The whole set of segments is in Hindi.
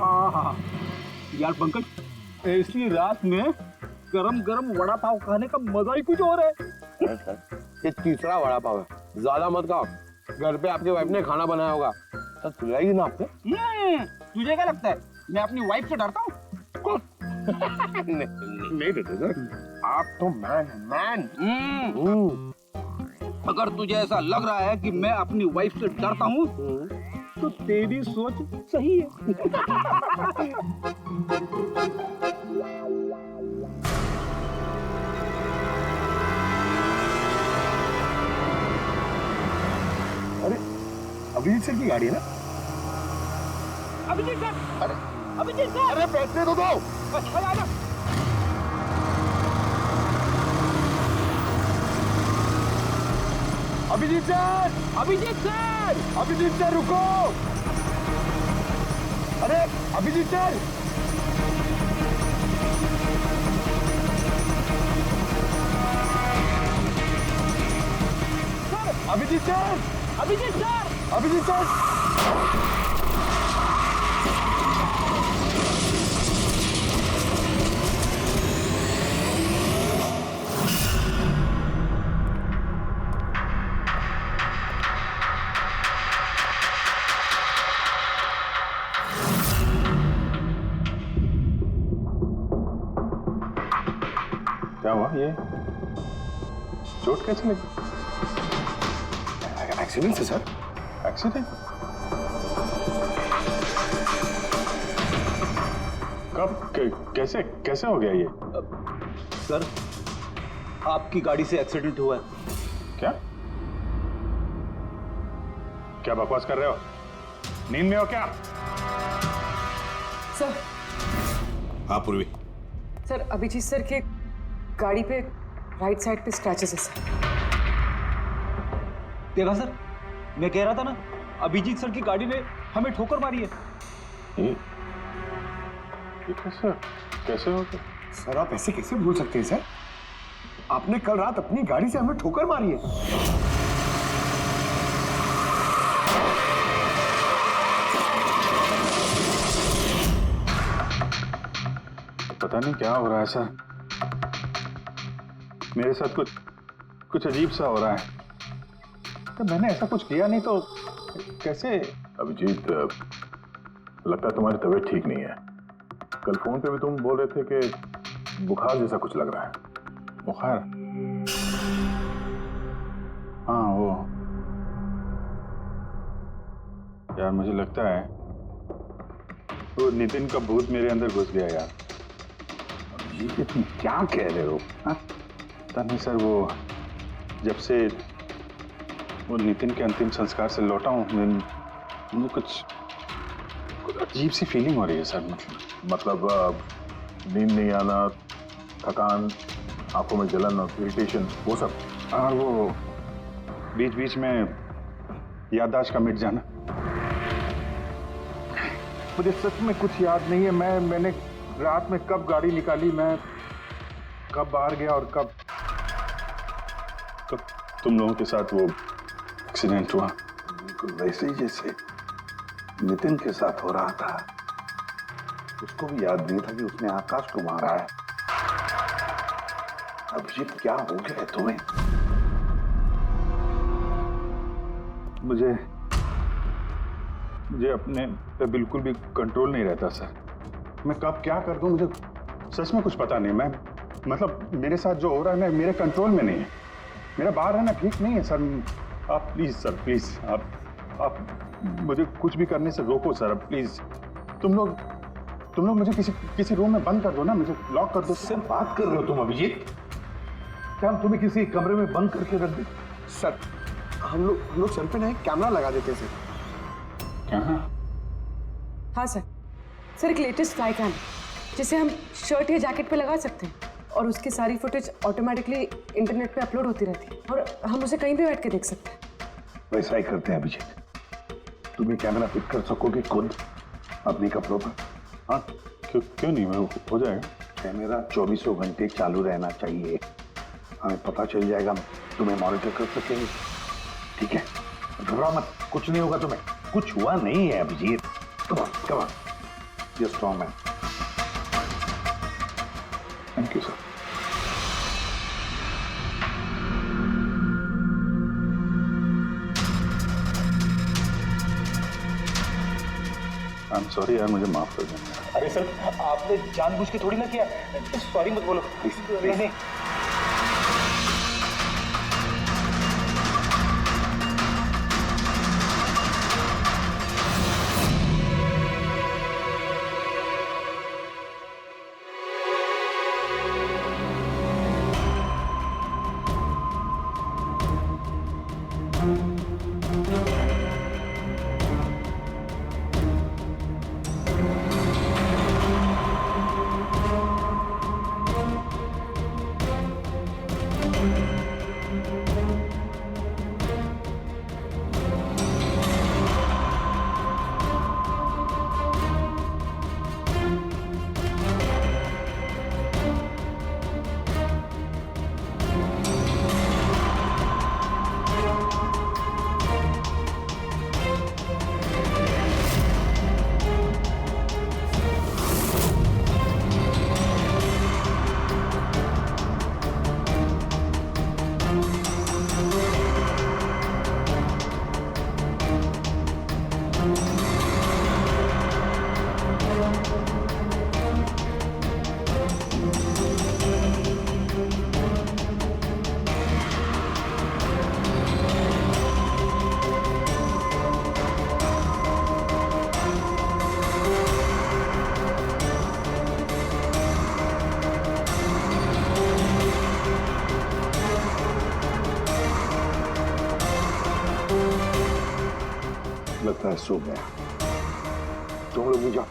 हाँ यार पंकज, ऐसी रात में गरम गरम वड़ा पाव खाने का मजा ही कुछ और है। ये तीसरा वड़ा पाव है, ज्यादा मत खाओ। घर पे आपकी वाइफ ने खाना बनाया होगा, सर खिलाएगी ना आपने? तुझे क्या लगता है मैं अपनी वाइफ से डरता हूँ? नहीं देते सर, आप तो मैन। अगर तुझे ऐसा लग रहा है कि मैं अपनी वाइफ से डरता हूँ तो तेरी सोच सही है। अरे अभिजीत सर की गाड़ी है ना? अभिजीत सर, अभिजीत सर, अरे पैसे तो दो। अच्छा Abhijeet sir, Abhijeet sir, Abhijeet sir रुको। अरे Abhijeet sir, Abhijeet sir, Abhijeet sir, Abhijeet sir. क्या हुआ? ये चोट कैसे लगी? एक्सीडेंट है सर। एक्सीडेंट? कब? कैसे कैसे हो गया ये? सर, आपकी गाड़ी से एक्सीडेंट हुआ है। क्या क्या बकवास कर रहे हो? नींद में हो क्या? सर, हाँ पूर्वी, सर अभिजीत सर के गाड़ी पे राइट साइड पे स्क्रैचेस है सर। देखा सर, मैं कह रहा था ना, अभिजीत सर की गाड़ी ने हमें ठोकर मारी है। ये कैसे कैसे हो गया? सर आप ऐसे कैसे भूल सकते हैं सर? आपने कल रात अपनी गाड़ी से हमें ठोकर मारी है। पता नहीं क्या हो रहा है सर, मेरे साथ कुछ अजीब सा हो रहा है। तो मैंने ऐसा कुछ किया नहीं तो कैसे? अभिजीत, लगता है तुम्हारी तबीयत ठीक नहीं है। कल फोन पे भी तुम बोल रहे थे कि बुखार जैसा कुछ लग रहा है। बुखार? हाँ वो यार, मुझे लगता है वो नितिन का भूत मेरे अंदर घुस गया यार। ये तुम क्या कह रहे हो? पता नहीं सर, वो जब से वो नितिन के अंतिम संस्कार से लौटा हूँ, मुझे कुछ अजीब सी फीलिंग हो रही है सर। मतलब नींद नहीं आना, थकान, आंखों में जलन और इरिटेशन, वो सब? और वो बीच बीच में याददाश्त का मिट जाना। मुझे सच में कुछ याद नहीं है। मैंने रात में कब गाड़ी निकाली, मैं कब बाहर गया और कब तुम लोगों के साथ वो एक्सीडेंट हुआ। बिल्कुल वैसे ही जैसे नितिन के साथ हो रहा था। उसको भी याद नहीं था कि उसने आकाश को मारा है। अभिजीत क्या हो गया तुम्हें? मुझे अपने पे बिल्कुल भी कंट्रोल नहीं रहता सर। मैं कब क्या कर दूं, मुझे सच में कुछ पता नहीं। मैं मतलब मेरे साथ जो हो रहा है ना, मेरे कंट्रोल में नहीं है। मेरा बाहर रहना ठीक नहीं है सर। आप प्लीज सर, प्लीज आप मुझे कुछ भी करने से रोको सर, प्लीज। तुम लोग मुझे किसी रूम में बंद कर दो ना, मुझे लॉक कर दो। किससे बात कर रहे हो तुम अभिजीत? क्या हम तुम्हें किसी कमरे में बंद करके रख दे? सर हम लोग सर पे ना एक कैमरा लगा देते सर। कहाँ? हाँ सर, सर एक लेटेस्ट फ्लाई कैम जिसे हम शर्ट या जैकेट पे लगा सकते हैं और उसकी सारी फुटेज ऑटोमेटिकली इंटरनेट पे अपलोड होती रहती है और हम उसे कहीं भी बैठ के देख सकते हैं। वैसा ही करते हैं अभिजीत। तुम ये कैमरा फिट कर सकोगे खुद अपने कपड़ों पर? हाँ क्यों नहीं, हो जाएगा। कैमरा 24 घंटे चालू रहना चाहिए। हमें पता चल जाएगा, तुम्हें मॉनिटर कर सकेंगे। ठीक है, घबराओ मत, कुछ नहीं होगा तुम्हें। कुछ हुआ नहीं है Abhijeet. Come on You're a strong man. Thank you, sir. I'm sorry यार, मुझे माफ कर देना। अरे सर, आपने जानबूझ के थोड़ी ना किया। सॉरी मत बोलो। नहीं नहीं। लगता है सो गया। तुम लोग भी जाओ।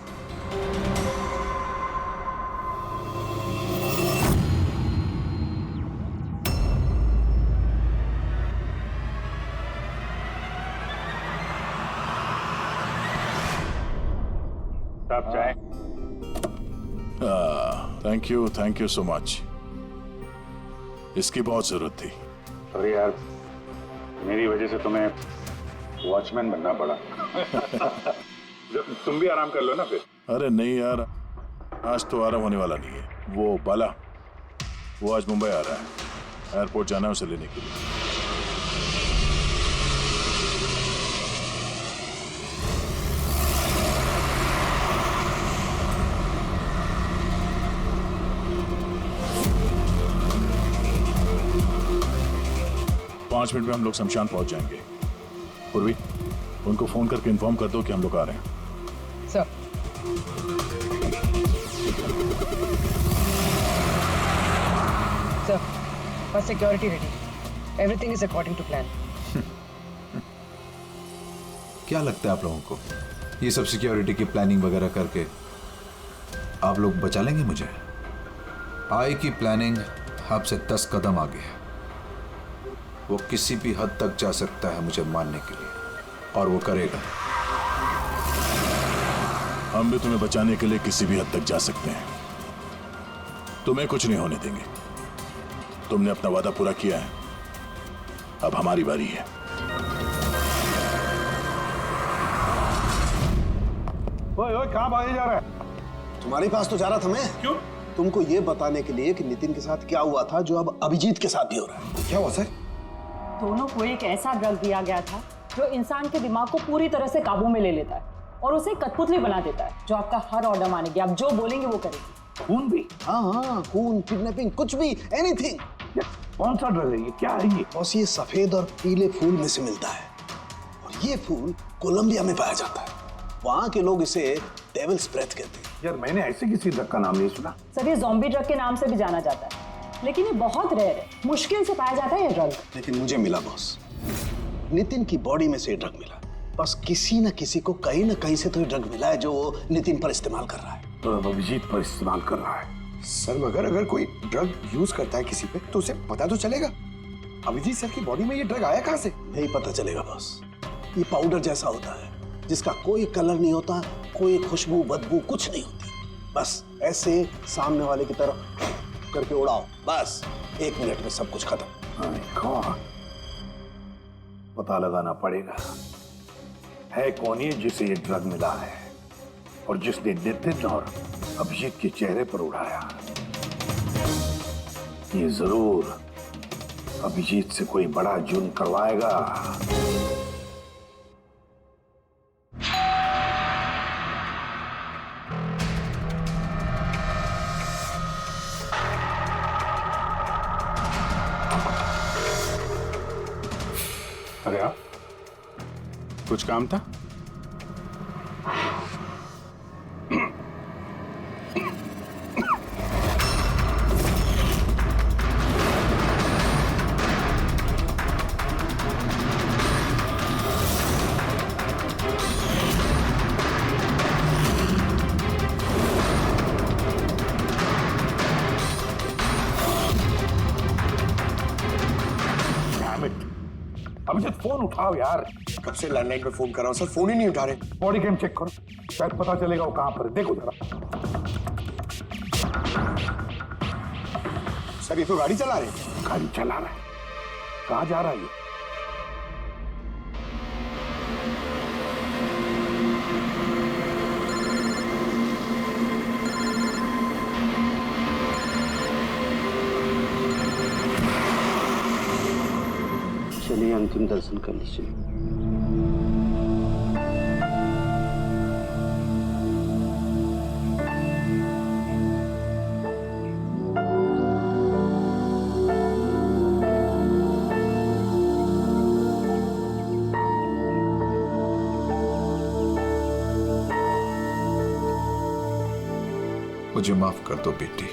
आप जाएं। Thank you so much. इसकी बहुत जरूरत थी। अरे यार, मेरी वजह से तुम्हें वॉचमैन बनना पड़ा। तुम भी आराम कर लो ना फिर। अरे नहीं यार, आज तो आराम होने वाला नहीं है। वो बाला, वो आज मुंबई आ रहा है, एयरपोर्ट जाना है उसे लेने के लिए। पांच मिनट में हम लोग शमशान पहुंच जाएंगे। पूर्वी, उनको फोन करके इन्फॉर्म कर दो कि हम लोग आ रहे हैं। सर, बस security ready, everything is according to plan. क्या लगता है आप लोगों को, ये सब सिक्योरिटी की प्लानिंग वगैरह करके आप लोग बचा लेंगे मुझे? आई की प्लानिंग आपसे 10 कदम आगे है। वो किसी भी हद तक जा सकता है मुझे मारने के लिए, और वो करेगा। हम भी तुम्हें बचाने के लिए किसी भी हद तक जा सकते हैं। तुम्हें कुछ नहीं होने देंगे। तुमने अपना वादा पूरा किया है, अब हमारी बारी है। ओए ओए, कहाँ भागे जा रहा है? तुम्हारे पास तो जा रहा था मैं। क्यों? तुमको ये बताने के लिए कि नितिन के साथ क्या हुआ था जो अब अभिजीत के साथ भी हो रहा है। क्या हुआ सर? दोनों को एक ऐसा ड्रग दिया गया था जो इंसान के दिमाग को पूरी तरह से काबू में ले लेता है और उसे कठपुतली बना देता है, जो आपका हर ऑर्डर मानेगी। आप जो बोलेंगे वो करेगी। खून भी? हाँ, खून, किडनैपिंग, कुछ भी, एनीथिंग। कौन सा ड्रग है ये? क्या है ये? बस ये सफेद और पीले फूल में से मिलता है, और ये फूल कोलंबिया में पाया जाता है। वहाँ के लोग इसे डेविल्स ब्रेथ कहते हैं। यार, मैंने ऐसे किसी ड्रग का नाम नहीं सुना। सर, ये ज़ॉम्बी ड्रग के नाम से भी जाना जाता है, लेकिन ये बहुत रेयर है, मुश्किल से पाया जाता है ये ड्रग। लेकिन मुझे मिला बॉस, नितिन की बॉडी में से ये ड्रग मिला। बस किसी न किसी को कहीं ना कहीं से तो ये ड्रग मिला है जो वो नितिन पर इस्तेमाल कर रहा है। तो अब अभिजीत पर इस्तेमाल कर रहा है। सर, मगर अगर कोई ड्रग यूज करता है किसी पे तो उसे पता तो चलेगा। अभिजीत सर की बॉडी में ये ड्रग आया कहाँ से? नहीं पता चलेगा बॉस। ये पाउडर जैसा होता है जिसका कोई कलर नहीं होता, कोई खुशबू बदबू कुछ नहीं होती। बस ऐसे सामने वाले की तरफ करके उड़ाओ, बस 1 मिनट में सब कुछ खत्म। पता लगाना पड़ेगा है कौन ये जिसे ये ड्रग मिला है और जिसने नितिन और अभिजीत के चेहरे पर उड़ाया, ये जरूर अभिजीत से कोई बड़ा जुर्म करवाएगा। अरे आप, कुछ काम था? अभिजीत फोन उठाओ यार। कब से लैंडलाइन पे फोन कर रहा हूँ सर, फोन ही नहीं उठा रहे। बॉडी कैम चेक करो, शायद पता चलेगा वो कहां पर है। देखो जरा। सर ये तो गाड़ी चला रहे हैं। गाड़ी चला रहा है, कहां जा रहा है ये? चलिए अंतिम दर्शन कर लीजिए। मुझे माफ कर दो बेटी,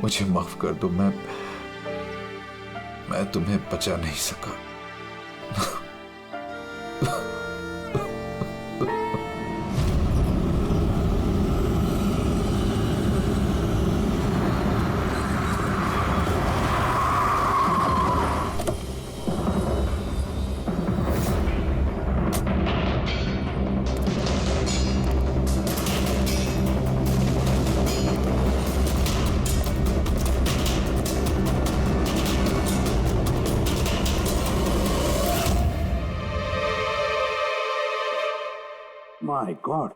मुझे माफ कर दो। मैं तुम्हें बचा नहीं सका। माय गॉड,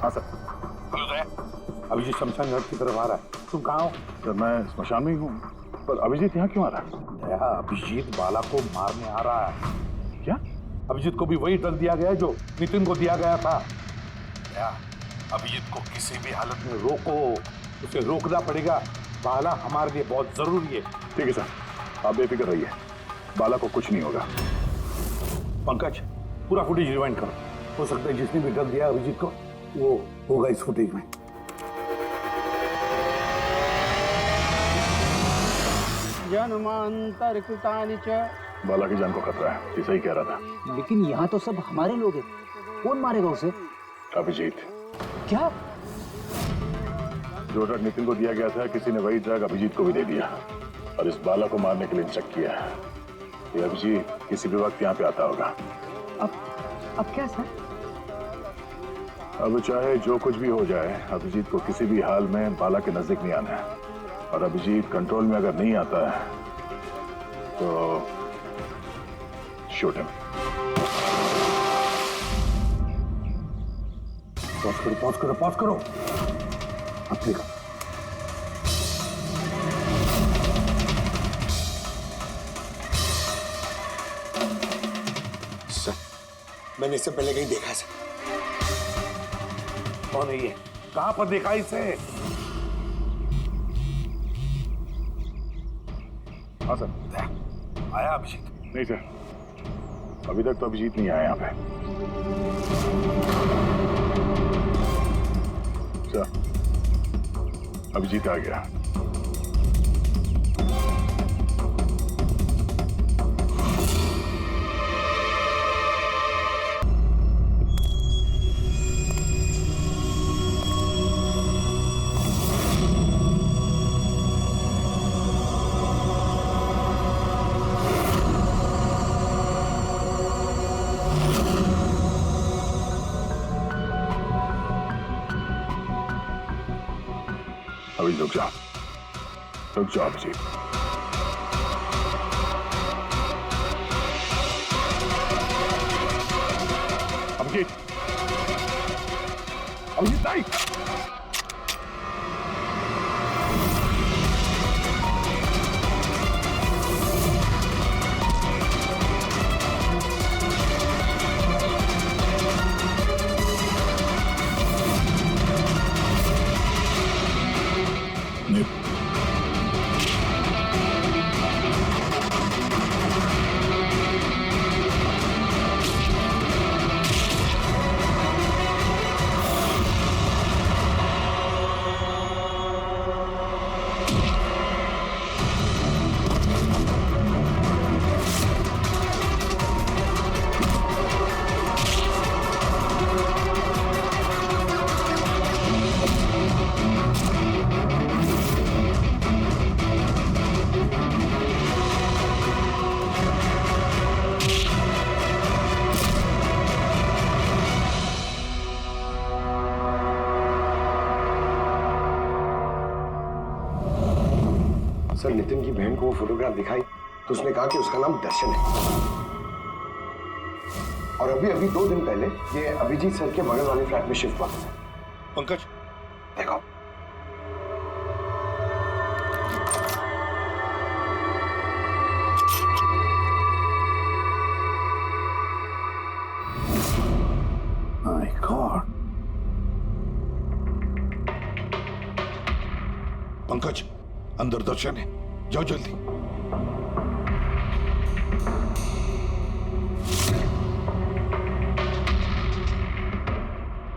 हाँ सर। अभिजीत शमशान घाट की तरफ आ रहा है। तुम कहाँ हो? सर मैं स्मशान में ही हूँ, पर अभिजीत यहाँ क्यों आ रहा है? दया, अभिजीत बाला को मारने आ रहा है। क्या? अभिजीत को भी वही ड्रग दिया गया है जो नितिन को दिया गया था। दया, अभिजीत को किसी भी हालत में रोको, उसे रोकना पड़ेगा। बाला हमारे लिए बहुत जरूरी है। ठीक है सर, आप बेफिक्र रहिए, बाला को कुछ नहीं होगा। पंकज, पूरा फुटेज रिवाइंड करो। हो सकता है जिसने भी ड्रग दिया अभिजीत को वो होगा इस फुटेज में। जन्मांतरकृतानि च। बाला की जान को खतरा है, ये सही कह रहा था। लेकिन यहाँ तो सब हमारे लोग हैं, कौन मारेगा उसे? अभिजीत। क्या? जो ड्रग नितिन को दिया गया था, किसी ने वही ड्रग अभिजीत को भी दे दिया और इस बाला को मारने के लिए इंस्ट्रक्ट किया है। ये अभिजीत किसी भी वक्त यहाँ पे आता होगा। अब क्या सर? अब चाहे जो कुछ भी हो जाए, अभिजीत को किसी भी हाल में बाला के नजदीक नहीं आना है। और अभिजीत कंट्रोल में अगर नहीं आता है तो शूट हिम। पॉज करो, पॉज करो, पॉज करो। अब देखो, सर मैंने इससे पहले कहीं देखा है सर। कौन है ये? कहां पर देखा इसे? हाँ सर। आया अभिजीत? नहीं सर, अभी तक तो अभिजीत नहीं आया यहाँ पे। सर, अभिजीत आ गया। अभी रुक जाओ अभिजीत। अभिजीत नहीं। सर नितिन की बहन को वो फोटोग्राफ दिखाई तो उसने कहा कि उसका नाम दर्शन है। और अभी अभी 2 दिन पहले ये अभिजीत सर के बगल वाले फ्लैट में शिफ्ट हुआ था। पंकज देखो माय गॉड। पंकज अंदर दर्शन है, जाओ जल्दी।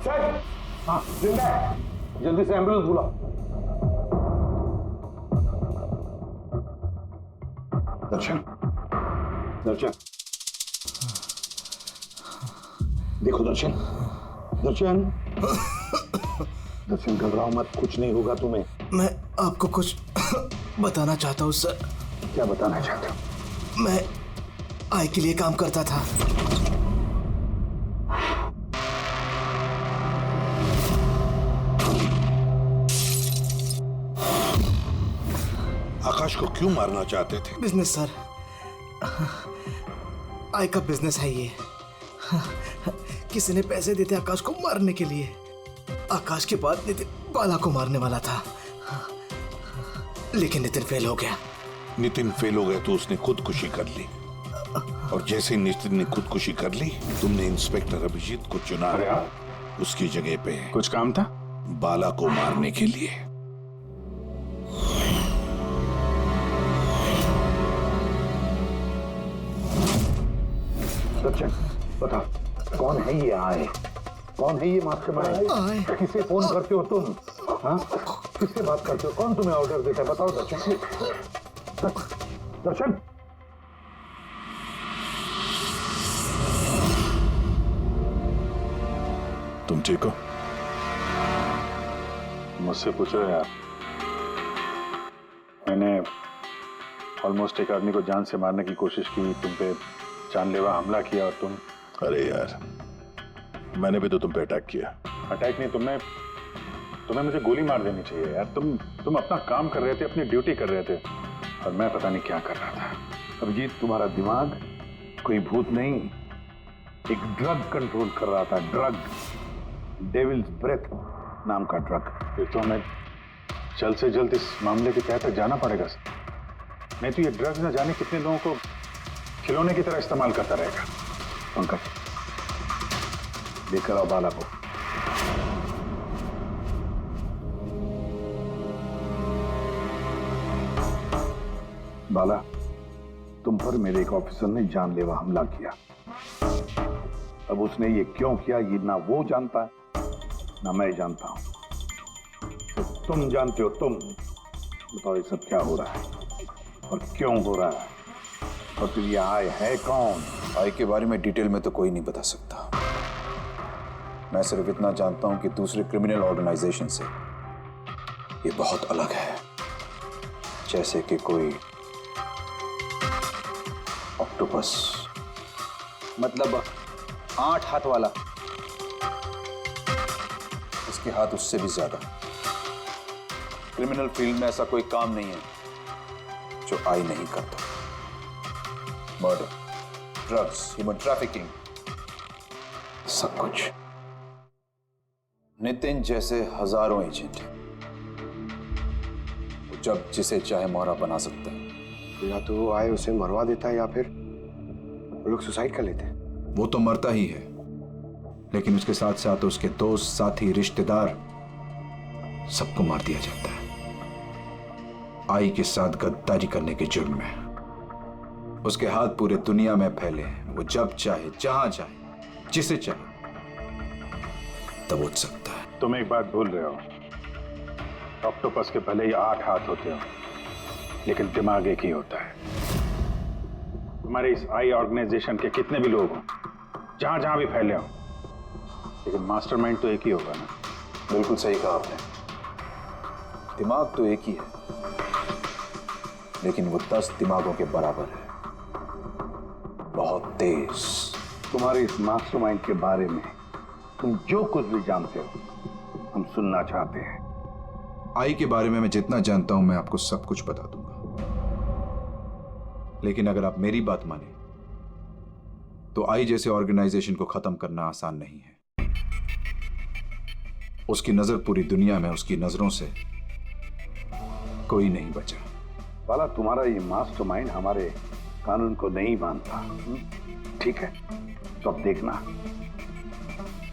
सर हाँ जिंदा है, जल्दी से एम्बुलेंस बुलाओ। दर्शन दर्शन देखो दर्शन दर्शन दर्शन घबराओ मत, कुछ नहीं होगा तुम्हें। मैं आपको कुछ बताना चाहता हूँ सर। क्या बताना चाहते हो? मैं आय के लिए काम करता था। आकाश को क्यों मारना चाहते थे? बिजनेस सर, आय का बिजनेस है ये। किसी ने पैसे देते आकाश को मारने के लिए। आकाश के बाद नितिन बाला को मारने वाला था, लेकिन नितिन फेल हो गया। नितिन फेल हो गया तो उसने खुदकुशी कर ली, और जैसे नितिन ने खुदकुशी कर ली तुमने इंस्पेक्टर अभिजीत को चुना उसकी जगह पे। कुछ काम था? बाला को मारने के लिए। दर्शन बता कौन है ये आए? कौन है ये मास्टरमाइंड? किसे फोन करते हो तुम? हाँ किससे बात करते हो? कौन तुम्हें ऑर्डर देता है? बताओ दर्शन। दर्शन तुम ठीक हो? मुझसे पूछो यार। मैंने ऑलमोस्ट एक आदमी को जान से मारने की कोशिश की, तुम पे जानलेवा हमला किया और तुम। अरे यार मैंने भी तो तुम पे अटैक किया। अटैक नहीं, तुम्हें मुझे गोली मार देनी चाहिए यार। तुम अपना काम कर रहे थे, अपनी ड्यूटी कर रहे थे, और मैं पता नहीं क्या कर रहा था। अभिजीत तुम्हारा दिमाग कोई भूत नहीं, एक ड्रग कंट्रोल कर रहा था। ड्रग, डेविल्स ब्रेथ नाम का ड्रग। फिर तो हमें जल्द से जल्द इस मामले के तहत जाना पड़ेगा सर, नहीं तो ये ड्रग्स न जाने कितने लोगों को खिलौने की तरह इस्तेमाल करता रहेगा। पंकज लेकर आओ बाला को। बाला तुम पर मेरे एक ऑफिसर ने जानलेवा हमला किया। अब उसने ये क्यों किया ये ना वो जानता है ना मैं जानता हूं। तो तुम जानते हो। तुम बताओ ये सब क्या हो रहा है और क्यों हो रहा है, और फिर ये आय है कौन? आय के बारे में डिटेल में तो कोई नहीं बता सकता। मैं सिर्फ इतना जानता हूं कि दूसरे क्रिमिनल ऑर्गेनाइजेशन से ये बहुत अलग है, जैसे कि कोई ऑक्टोपस। मतलब 8 हाथ वाला। इसके हाथ उससे भी ज्यादा। क्रिमिनल फील्ड में ऐसा कोई काम नहीं है जो आई नहीं करता। मर्डर, ड्रग्स, ह्यूमन ट्रैफिकिंग, सब कुछ। नितिन जैसे हजारों एजेंट हैं, वो जब जिसे चाहे मोहरा बना सकता है। या तो वो आए उसे मरवा देता है या फिर वो लोग सुसाइड कर लेते हैं। वो तो मरता ही है, लेकिन उसके साथ साथ उसके दोस्त, साथी, रिश्तेदार सबको मार दिया जाता है आई के साथ गद्दारी करने के जुर्म में। उसके हाथ पूरे दुनिया में फैले हैं। वो जब चाहे, जहां चाहे, जिसे चाहे दबोच सकता है। तुम एक बात भूल रहे हो, ऑक्टोपस के भले ही 8 हाथ होते हो, लेकिन दिमाग एक ही होता है। तुम्हारे इस आई ऑर्गेनाइजेशन के कितने भी लोग हों, जहां जहां भी फैले हो, लेकिन मास्टरमाइंड तो एक ही होगा ना। बिल्कुल सही कहा आपने, दिमाग तो एक ही है, लेकिन वो 10 दिमागों के बराबर है, बहुत तेज। तुम्हारे इस मास्टरमाइंड के बारे में तुम जो कुछ भी जानते हो हम सुनना चाहते हैं। आई के बारे में मैं जितना जानता हूं मैं आपको सब कुछ बता दूंगा, लेकिन अगर आप मेरी बात माने तो आई जैसे ऑर्गेनाइजेशन को खत्म करना आसान नहीं है। उसकी नजर पूरी दुनिया में, उसकी नजरों से कोई नहीं बचा। बाला, तुम्हारा ये मास्टरमाइंड हमारे कानून को नहीं मानता, ठीक है? तो अब देखना,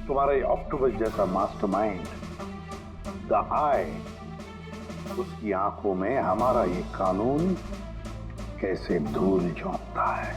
तुम्हारा ये ऑक्टोपस जैसा मास्टरमाइंड द आई, उसकी आंखों में हमारा ये कानून कैसे धूल झोंकता है।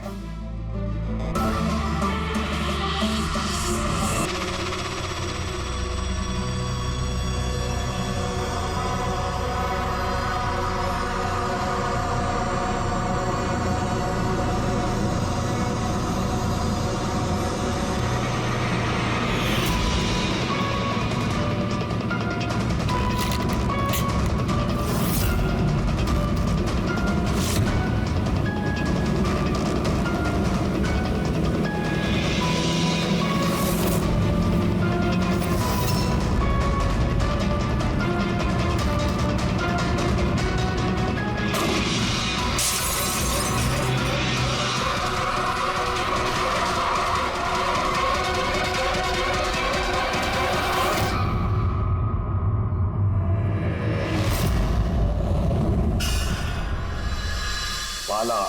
बाला,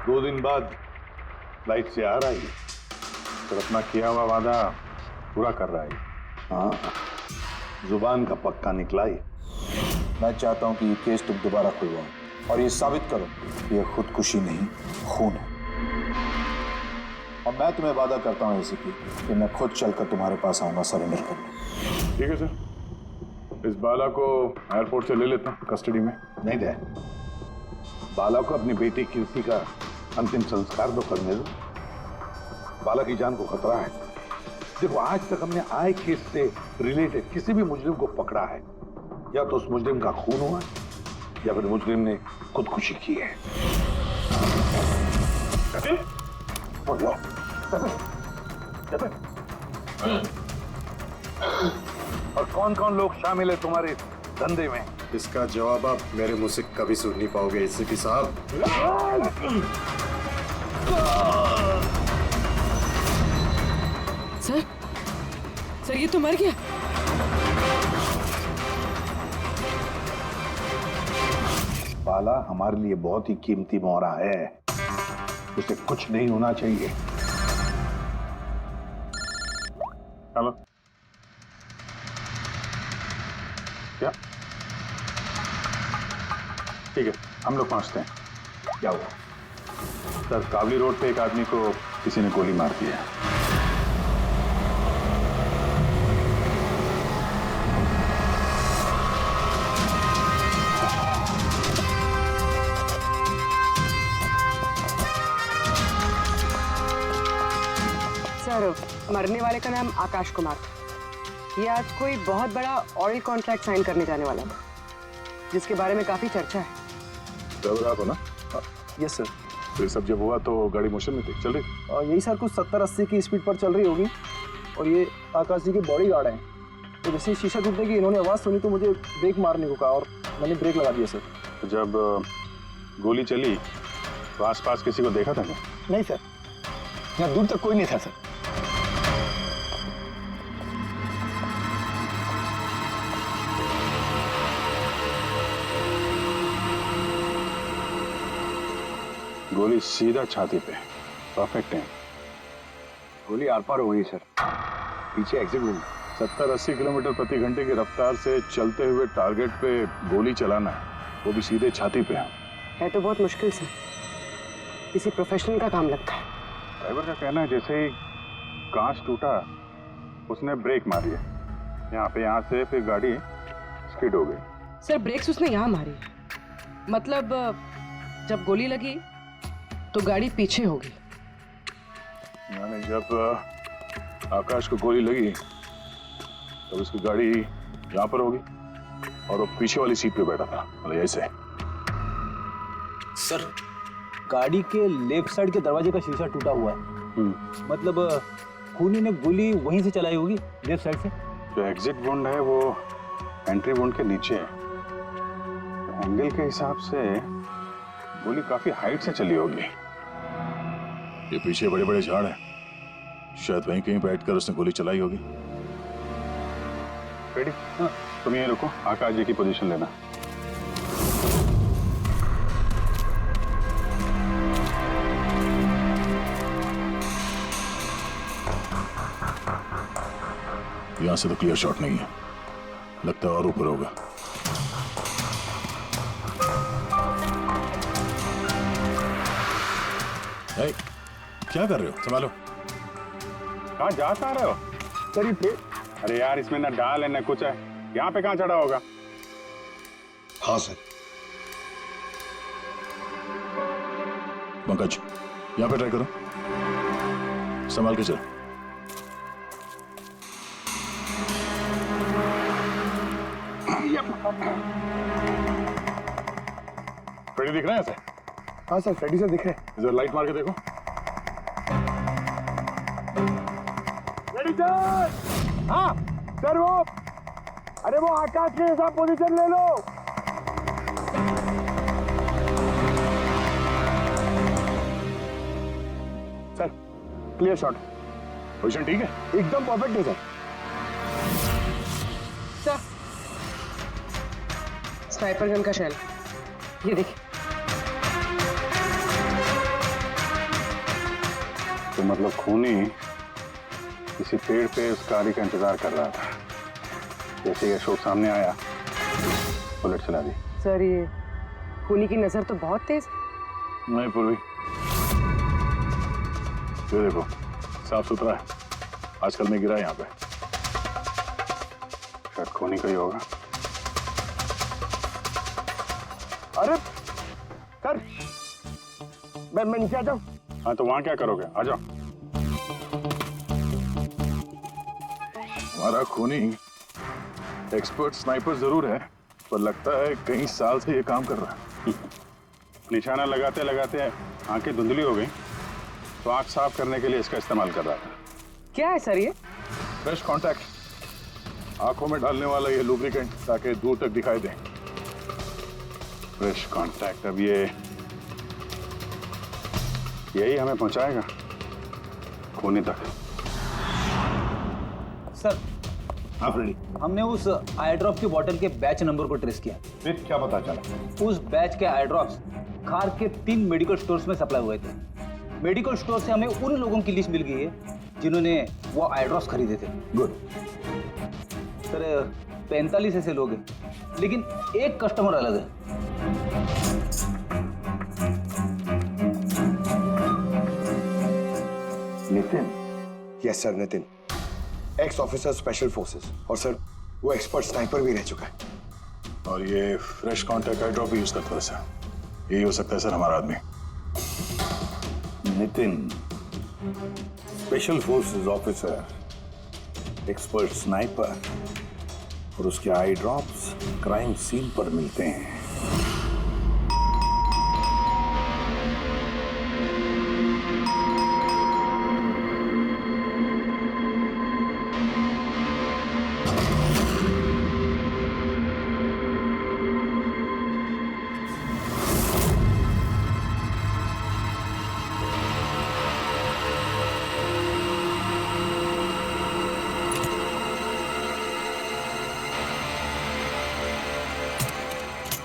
2 दिन बाद फ्लाइट से आ रहा है, तो अपना किया हुआ वादा पूरा कर रहा है। हाँ, जुबान का पक्का निकला ही। मैं चाहता हूं कि ये केस तुम दोबारा खुलवाओ और ये साबित करो कि ये खुदकुशी नहीं, खून है। और मैं तुम्हें वादा करता हूं एसीपी कि मैं खुद चलकर तुम्हारे पास आऊंगा सरेंडर करने। ठीक है सर, इस बाला को एयरपोर्ट से ले लेता हूँ कस्टडी में। नहीं दे, बाला को अपनी बेटी कीर्ति का अंतिम संस्कार तो करने दो। बाला की जान को खतरा है। देखो, आज तक हमने आई केस से रिलेटेड किसी भी मुजरिम को पकड़ा है, या तो उस मुजरिम का खून हुआ या फिर मुजरिम ने खुदकुशी की है। और कौन कौन लोग शामिल है तुम्हारे धंधे में? इसका जवाब आप मेरे मुंह से कभी सुन नहीं पाओगे एसीपी साहब। सर ये तो मर गया। बाला हमारे लिए बहुत ही कीमती मोहरा है, उसे कुछ नहीं होना चाहिए। हेलो, क्या? ठीक है, हम लोग पहुंचते हैं। क्या हुआ? सर, कावली रोड पे एक आदमी को किसी ने गोली मार दी है। सर, मरने वाले का नाम आकाश कुमार था। ये आज कोई बहुत बड़ा ऑयल कॉन्ट्रैक्ट साइन करने जाने वाला था, जिसके बारे में काफी चर्चा है। ड्राइवर आप हो ना? Yes sir. तो ये सब जब हुआ तो गाड़ी मोशन में थी, चल रही? यही सर कुछ 70-80 की स्पीड पर चल रही होगी, और ये आकाश जी के बॉडी गार्ड हैं। तो जैसे ही शीशा टूटने की इन्होंने आवाज़ सुनी तो मुझे ब्रेक मारने को कहा और मैंने ब्रेक लगा दिया सर। तो जब गोली चली तो आसपास किसी को देखा था क्या? नहीं सर, यहाँ दूर तक कोई नहीं था सर। गोली सीधा छाती पे, परफेक्ट है। गोली आर पार हो गई सर, पीछे एग्जिट रूम। 70-80 किलोमीटर प्रति घंटे की रफ्तार से चलते हुए टारगेट पे गोली चलाना, वो भी सीधे छाती पे है तो बहुत मुश्किल सर, किसी प्रोफेशनल का काम लगता है। ड्राइवर का कहना है जैसे ही कांच टूटा उसने ब्रेक मारी है यहाँ से, फिर गाड़ी स्किड हो गई। सर ब्रेक्स उसने यहाँ मारी, मतलब जब गोली लगी तो गाड़ी पीछे होगी। यानी जब आकाश को गोली लगी तब तो उसकी गाड़ी यहाँ पर होगी और वो पीछे वाली सीट पे बैठा था, मतलब ऐसे। सर गाड़ी के लेफ्ट साइड के दरवाजे का शीशा टूटा हुआ है, मतलब खूनी ने गोली वहीं से चलाई होगी, लेफ्ट साइड से। जो एग्जिट वुंड है वो एंट्री वुंड के नीचे है, तो एंगल के हिसाब से गोली काफी हाइट से चली होगी। ये पीछे बड़े बड़े झाड़ हैं, शायद वहीं कहीं बैठकर उसने गोली चलाई होगी। रेडी? हाँ। तुम यहीं रुको, आकाश जी की पोजीशन लेना। यहां से तो क्लियर शॉट नहीं है, लगता है और ऊपर होगा। hey, क्या कर रहे हो? संभालो। कहाँ जा रहे हो? सर पे। अरे यार इसमें ना डाल है ना कुछ है, यहाँ पे कहाँ चढ़ा होगा? हाँ सर। पंकज यहाँ पे ट्राई करो, संभाल के चलो। फ्रेडी दिख रहे हैं सर? हाँ सर, फ्रेडी सर दिख रहे हैं। इधर लाइट मार के देखो। Ready sir? हाँ सर, वो अरे वो आकाश के साथ पोजीशन ले लो। Sir clear shot. पोजीशन ठीक है? एकदम परफेक्ट है सर। सर स्नाइपर गन का शेल, ये देखिए। तो मतलब खूनी किसी पेड़ पे उस गाड़ी का इंतजार कर रहा था, जैसे ही अशोक सामने आया बुलेट चला दी। सर ये खूनी की नजर तो बहुत तेज है। नहीं पूर्वी, ये देखो साफ सुथरा है, आजकल में गिरा है यहाँ पे, शायद खूनी का ही होगा। अरे सर मैं नीचे आ जाऊं? हाँ तो वहां क्या करोगे? आ जाओ। हमारा खूनी एक्सपर्ट स्नाइपर जरूर है, पर लगता है कई साल से ये काम कर रहा है। निशाना लगाते लगाते आंखें धुंधली हो गई, तो आंख साफ करने के लिए इसका इस्तेमाल कर रहा था। क्या है सर ये? फ्रेश कांटेक्ट, आंखों में डालने वाला ये लुब्रिकेंट, ताकि दूर तक दिखाई दे। फ्रेश कांटेक्ट, अब यही हमें पहुंचाएगा खूनी तक। सर हाँ फ्रेडी, हमने उस आई ड्रॉप की बोतल के बैच नंबर को ट्रेस किया। फिर क्या पता चला? उस बैच के आई ड्रॉप्स खार के 3 मेडिकल स्टोर्स में सप्लाई हुए थे। मेडिकल स्टोर से हमें उन लोगों की लिस्ट मिल गई है जिन्होंने वो आई ड्रॉप्स खरीदे थे। गुड। सर 45 ऐसे लोग हैं, लेकिन एक कस्टमर अलग है। Nitin? Yes sir, Nitin, x officer special forces, और सर वो एक्सपर्ट स्नाइपर भी रह चुका है। और ये फ्रेश कांटेक्ट आई ड्रॉप भी यूज करता है सर। यही हो सकता है सर हमारा आदमी। Nitin special forces officer, expert sniper, और उसके आई ड्रॉप्स क्राइम सीन पर मिलते हैं।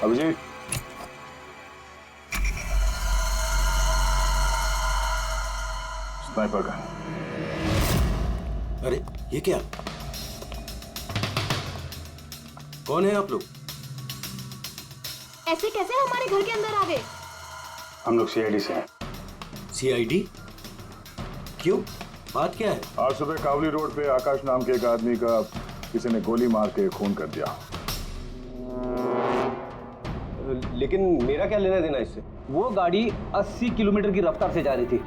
Abhijeet, sniper gun. अरे ये क्या? कौन है आप लोग? ऐसे कैसे हमारे घर के अंदर आ गए? हम लोग सीआईडी से हैं। सीआईडी? क्यों? बात क्या है? आज सुबह कावली रोड पे आकाश नाम के एक आदमी का किसी ने गोली मार के खून कर दिया। लेकिन मेरा क्या लेना देना इससे? वो गाड़ी 80 किलोमीटर की रफ्तार से जा रही थी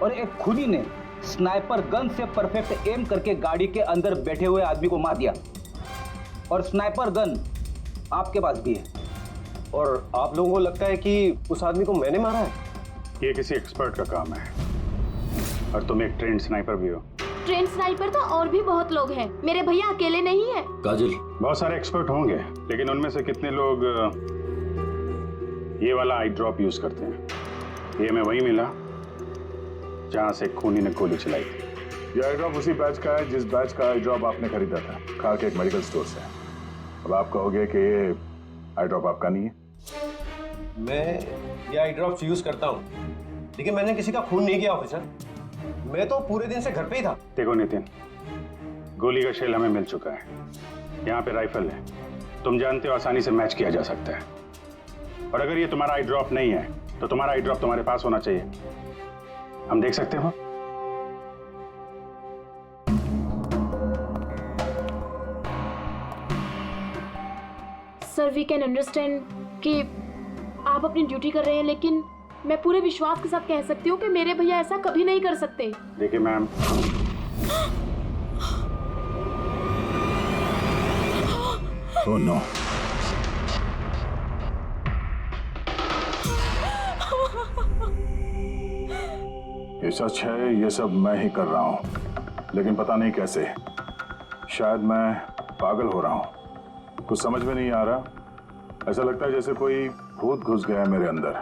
और एक खूनी ने स्नाइपर गन से परफेक्ट एम करके गाड़ी के अंदर बैठे हुए आदमी को मार दिया। और स्नाइपर गन आपके पास भी है। और आप लोगों को लगता है कि उस आदमी को मैंने मारा है? ये किसी एक्सपर्ट का काम है और तुम एक ट्रेंड स्नाइपर भी हो। ट्रेन स्नाइपर तो और भी बहुत लोग हैं, मेरे भैया अकेले नहीं है। काजल, बहुत सारे एक्सपर्ट होंगे, लेकिन उनमें से कितने लोग ये वाला आई ड्रॉप यूज करते हैं? ये हमें वही मिला जहां से खूनी ने गोली चलाई थी। ये आई ड्रॉप उसी बैच का है जिस बैच का आई ड्रॉप आपने खरीदा था खार के एक मेडिकल स्टोर से। अब आप कहोगे कि ये आई ड्रॉप आपका नहीं है। मैं ये आई ड्रॉप्स यूज करता हूँ, लेकिन मैंने किसी का खून नहीं किया ऑफिसर। मैं तो पूरे दिन से घर पे ही था। देखो नितिन, गोली का शेल हमें मिल चुका है, यहाँ पे राइफल है, तुम जानते हो आसानी से मैच किया जा सकता है। और अगर ये तुम्हारा आई ड्रॉप नहीं है तो तुम्हारा आई ड्रॉप तुम्हारे पास होना चाहिए। हम देख सकते हो? सर वी कैन अंडरस्टैंड कि आप अपनी ड्यूटी कर रहे हैं, लेकिन मैं पूरे विश्वास के साथ कह सकती हूँ कि मेरे भैया ऐसा कभी नहीं कर सकते। देखिए मैम, ओह नो, ये सच है, ये सब मैं ही कर रहा हूँ, लेकिन पता नहीं कैसे। शायद मैं पागल हो रहा हूँ, कुछ समझ में नहीं आ रहा। ऐसा लगता है जैसे कोई भूत घुस गया है मेरे अंदर,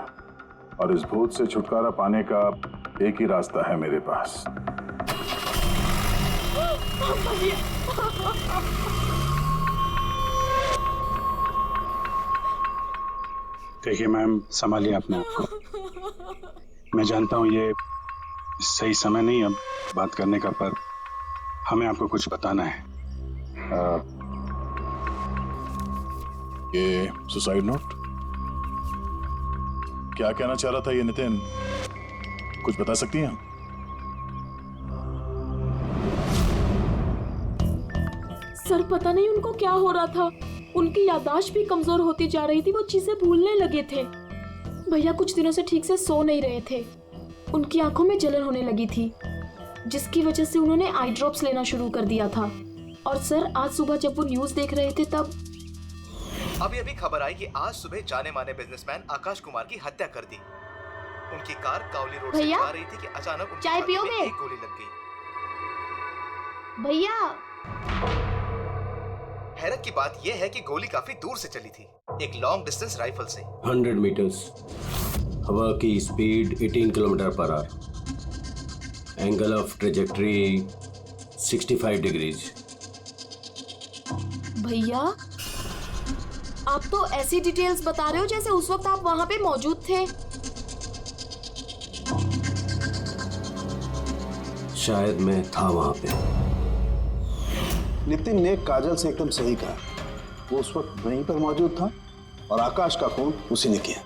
और इस भूत से छुटकारा पाने का एक ही रास्ता है मेरे पास। देखिए मैम, संभालिए अपने आप को। मैं जानता हूँ ये सही समय नहीं अब बात करने का, पर हमें आपको कुछ बताना है। ये सुसाइड नोट? क्या कहना चाह रहा था ये नितिन? कुछ बता सकती हैं? सर पता नहीं उनको क्या हो रहा था, उनकी याददाश्त भी कमजोर होती जा रही थी, वो चीजें भूलने लगे थे। भैया कुछ दिनों से ठीक से सो नहीं रहे थे, उनकी आंखों में जलन होने लगी थी, जिसकी वजह से उन्होंने आई ड्रॉप्स लेना शुरू कर दिया था। और सर आज सुबह जब वो न्यूज देख रहे थे तब अभी खबर आई कि आज सुबह जाने माने बिजनेसमैन आकाश कुमार की हत्या कर दी। उनकी कार कावली रोड से जा रही थी कि अचानक उनकी चाय छाती में पियोगे? एक गोली लग गई। भैया हैरत की बात यह है कि गोली काफी दूर से चली थी, एक लॉन्ग डिस्टेंस राइफल से। 100 मीटर्स, हवा की speed 18 kilometre per hour, angle of trajectory 65 degrees. भैया आप तो ऐसी डिटेल्स बता रहे हो जैसे उस वक्त आप वहां पे मौजूद थे। शायद मैं था वहां पे। नितिन ने काजल से एकदम सही कहा, वो उस वक्त वहीं पर मौजूद था और आकाश का खून उसी ने किया।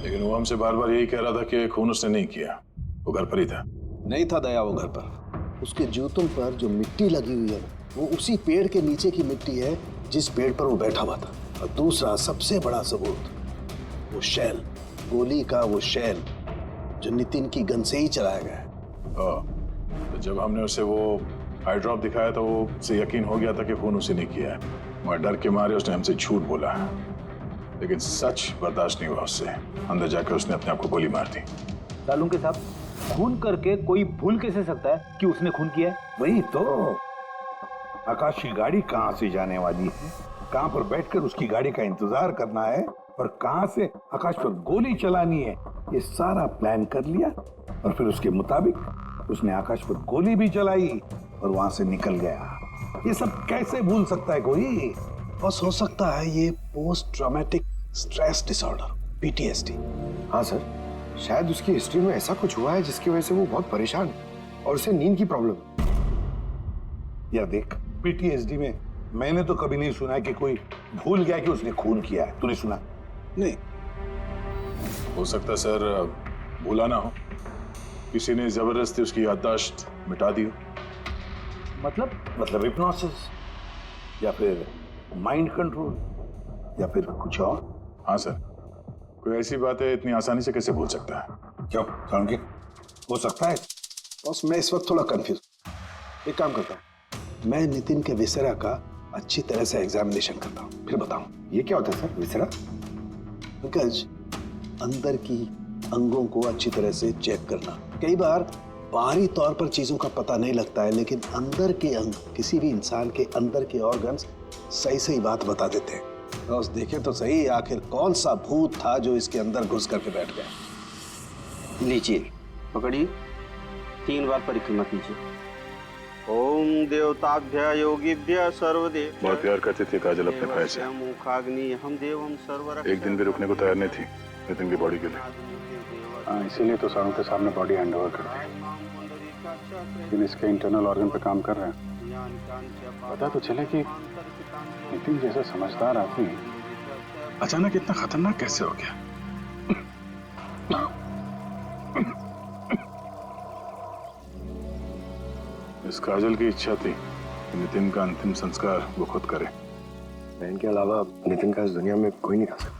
लेकिन वो हमसे बार बार यही कह रहा था कि खून उसने नहीं किया, वो घर पर ही था। नहीं था दया वो घर पर। उसके जूतों पर जो मिट्टी लगी हुई है वो उसी पेड़ के नीचे की मिट्टी है जिस पेड़ पर वो बैठा हुआ था। और दूसरा सबसे बड़ा सबूत, वो शैल, गोली का वो शैल जो नितिन की गन से ही चलाया गया है। तो जब हमने उसे वो आई ड्रॉप दिखाया तो वो उसे यकीन हो गया था कि खून उसी ने किया है, मगर डर के मारे उसने हमसे झूठ बोला, लेकिन सच बर्दाश्त नहीं हुआ उससे। अंदर जाकर उसने अपने आप को गोली मार दी। सालून के साहब, खून करके कोई भूल कैसे सकता है कि उसने खून किया है? वही तो, आकाश की गाड़ी कहाँ से जाने वाली है, कहाँ पर बैठकर उसकी गाड़ी का इंतजार करना है और कहाँ से आकाश पर गोली चलानी है, ये सारा प्लान कर लिया। और फिर उसके मुताबिक उसने आकाश पर गोली भी चलाई और वहां से निकल गया। ये सब कैसे भूल सकता है कोई? बस हो सकता है ये post traumatic stress disorder, PTSD। हाँ सर, शायद उसकी हिस्ट्री में ऐसा कुछ हुआ है जिसकी वजह से वो बहुत परेशान है और उसे नींद की प्रॉब्लम है। या देख, PTSD में मैंने तो कभी नहीं सुना कि कोई भूल गया कि उसने खून किया है। तूने सुना? नहीं। हो सकता सर भूला ना हो, किसी ने जबरदस्ती उसकी याददाश्त मिटा दी हो। मतलब हिप्नोसिस या फिर माइंड कंट्रोल या फिर कुछ और। हाँ सर, कोई ऐसी बात है इतनी आसानी से कैसे भूल सकता है? क्यों समझे? हो सकता है। बस मैं इस वक्त थोड़ा कंफ्यूज। एक काम करता हूँ, मैं नितिन के विसरा का अच्छी तरह से एग्जामिनेशन करता हूँ, फिर बताऊँ। ये क्या होता है सर, विसरा? पंकज, अंदर की अंगों को अच्छी तरह से चेक करना। कई बार बाहरी तौर पर चीजों का पता नहीं लगता है, लेकिन अंदर के अंग, किसी भी इंसान के अंदर के ऑर्गन्स सही सही बात बता देते हैं। बस देखे तो सही, आखिर कौन सा भूत था जो इसके अंदर घुस करके बैठ गया। लीजिए, पकड़िए, 3 बार परिक्रमा कीजिए। ओम देवताभ्य योगिभ्य सर्वदेव। बहुत प्यार करती थी काजल अपने भाई से। मुखाग्नि हम देवम सर्वर। एक दिन भी रुकने को तैयार नहीं थी नितिन की बॉडी के लिए। इसीलिए तो सारों के सामने बॉडी हैंड ओवर कर दी। लेकिन इसके इंटरनल ऑर्गन पे काम कर रहे हैं। पता तो चले कि नितिन जैसा समझदार आदमी अचानक इतना खतरनाक कैसे हो गया। इस काजल की इच्छा थी कि नितिन का अंतिम संस्कार वो खुद करे। बहन के अलावा नितिन का इस दुनिया में कोई नहीं कर सकता।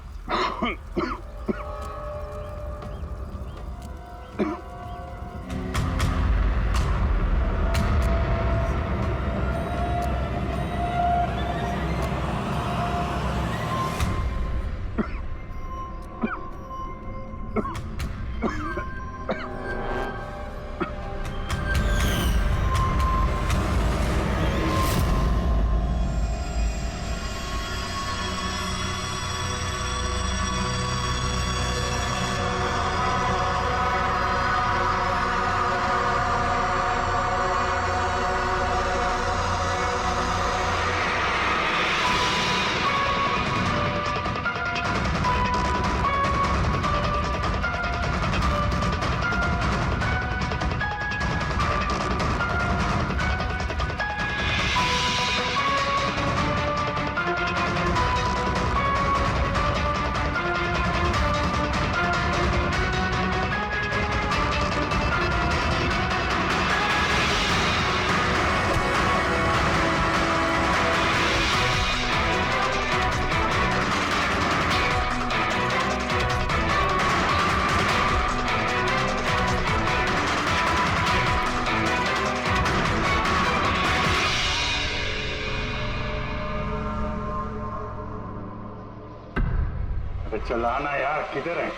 चलाना यार, किधर है?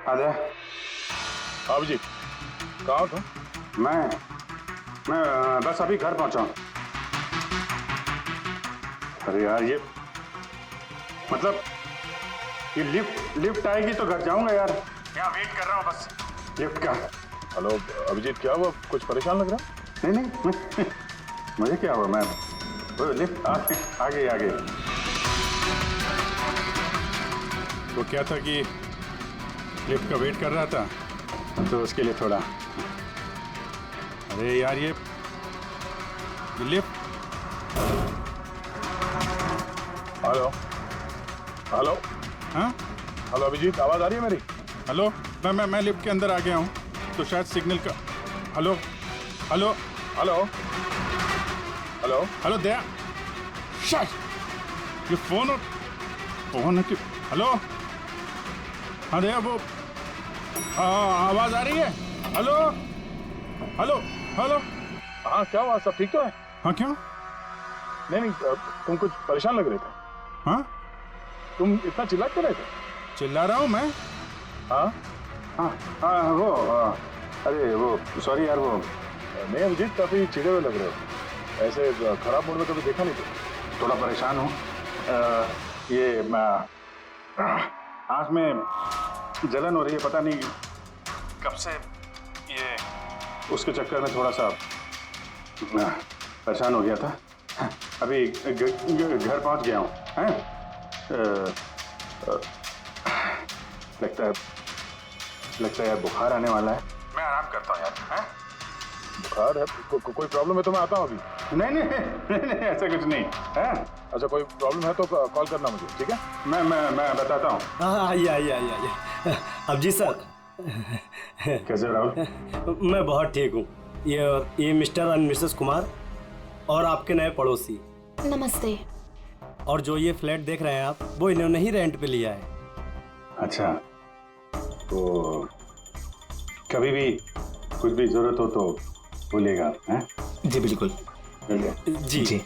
आजा। आप जी कहाँ हो तुम? मैं बस अभी घर पहुंचा हूं। अरे यार, ये मतलब ये लिफ्ट आएगी तो घर जाऊंगा यार। यहाँ वेट कर रहा हूँ बस लिफ्ट का। हेलो अभिजीत, क्या हुआ? कुछ परेशान लग रहा? नहीं मुझे क्या हुआ, मैं वो लिफ्ट आ गई। तो क्या था कि लिफ्ट का वेट कर रहा था तो उसके लिए थोड़ा। अरे यार, ये लिफ्ट। Hello hello. हाँ हेलो अभिजीत, आवाज आ रही है मेरी? हेलो, मैं लिफ्ट के अंदर आ गया हूँ तो शायद सिग्नल का। Hello hello hello hello hello Daya, शायद ये फोन है कि। हेलो हाँ दया, वो आवाज आ रही है? Hello hello hello. हाँ क्या हुआ, सब ठीक तो है? हाँ क्यों? नहीं, तुम कुछ परेशान लग रहे थे। हाँ तुम इतना चिल्ला क्यों रहे थे? चिल्ला रहा हूँ मैं? हाँ वो अरे वो सॉरी यार, वो नहीं अभिजीत, काफी चिड़े हुए लग रहे हो। ऐसे खराब मूड में कभी देखा नहीं था। थोड़ा परेशान हूँ। ये आँख में जलन हो रही है, पता नहीं कब से। ये उसके चक्कर में थोड़ा सा परेशान हो गया था। अभी घर पहुंच गया हूँ। लगता है यार बुखार आने वाला है। मैं आराम करता हूँ यार। बुखार है? कोई प्रॉब्लम है तो मैं आता हूँ अभी। नहीं, ऐसा कुछ नहीं है। अच्छा, कोई प्रॉब्लम है तो कॉल करना मुझे, ठीक है? मैं बताता हूँ। हाँ, आइए। अब जी सर। कैसे राहुल? मैं बहुत ठीक हूँ। ये मिस्टर एंड मिसेस कुमार और आपके नए पड़ोसी। नमस्ते। और जो ये फ्लैट देख रहे हैं आप, वो इन्होंने ही रेंट पे लिया है। अच्छा, तो कभी भी कुछ भी जरूरत हो तो बोलिएगा। हैं? जी बिल्कुल। जी।